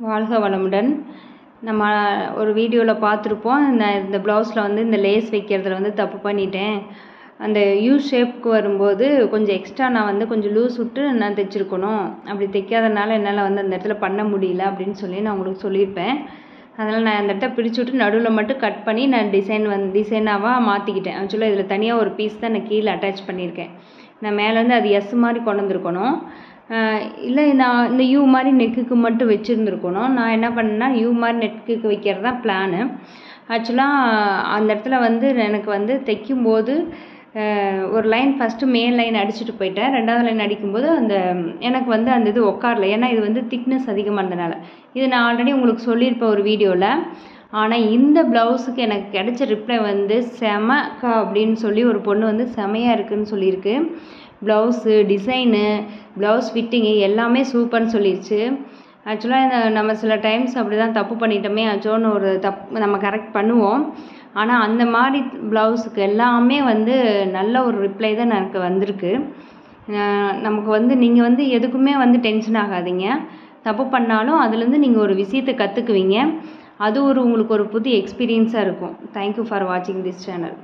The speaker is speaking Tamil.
வாழ்க வளமுடன். நம்ம ஒரு வீடியோவில் பார்த்துருப்போம். இந்த ப்ளவுஸில் வந்து இந்த லேஸ் வைக்கிறதுல வந்து தப்பு பண்ணிட்டேன். அந்த யூ ஷேப்புக்கு வரும்போது கொஞ்சம் எக்ஸ்ட்ரா நான் வந்து கொஞ்சம் லூஸ் விட்டு நான் தைச்சிருக்கணும். அப்படி தைக்காதனால என்னால் வந்து அந்த இடத்துல பண்ண முடியல அப்படின்னு சொல்லி நான் உங்களுக்கு சொல்லியிருப்பேன். அதனால் நான் அந்த இடத்த பிரித்து விட்டு நடுவில் மட்டும் கட் பண்ணி நான் டிசைனாக மாற்றிக்கிட்டேன். ஆக்சுவலாக இதில் தனியாக ஒரு பீஸ் தான் நான் கீழே அட்டாச் பண்ணியிருக்கேன். நான் மேலேருந்து அது எஸ் மாதிரி கொண்டு வந்திருக்கணும். இல்லை நான் இந்த யூ மாதிரி நெக்குக்கு மட்டும் வச்சுருந்துருக்கணும். நான் என்ன பண்ணேன்னா யூ மாதிரி நெக்குக்கு வைக்கிறது தான் பிளானு. ஆக்சுவலாக அந்த இடத்துல வந்து எனக்கு வந்து தைக்கும்போது ஒரு லைன் ஃபஸ்ட்டு மேல் லைன் அடிச்சுட்டு போயிட்டேன். ரெண்டாவது லைன் அடிக்கும்போது எனக்கு வந்து அந்த இது உட்காரல. ஏன்னா இது வந்து திக்னஸ் அதிகமாக இருந்தனால. இது நான் ஆல்ரெடி உங்களுக்கு சொல்லியிருப்பேன் ஒரு வீடியோவில். ஆனால் இந்த ப்ளவுஸுக்கு எனக்கு கிடைச்ச ரிப்ளை வந்து செமக்கா அப்படின்னு சொல்லி ஒரு பொண்ணு வந்து செமையாக இருக்குதுன்னு சொல்லியிருக்கு. ப்ளவுஸு டிசைனு ப்ளவுஸ் ஃபிட்டிங்கு எல்லாமே சூப்பர்னு சொல்லிடுச்சு. ஆக்சுவலாக நம்ம சில டைம்ஸ் அப்படி தான் தப்பு பண்ணிட்டோமே ஆச்சோன்னு ஒரு நம்ம கரெக்ட் பண்ணுவோம். ஆனால் அந்த மாதிரி ப்ளவுஸுக்கு எல்லாமே வந்து நல்ல ஒரு ரிப்ளை தான் எனக்கு வந்திருக்கு. நமக்கு வந்து நீங்கள் வந்து எதுக்குமே வந்து டென்ஷன் ஆகாதீங்க. தப்பு பண்ணாலும் அதுலேருந்து நீங்கள் ஒரு விஷயத்தை கற்றுக்குவீங்க. அது உங்களுக்கு ஒரு புது எக்ஸ்பீரியன்ஸாக இருக்கும். தேங்க்யூ ஃபார் வாட்சிங் திஸ் சேனல்.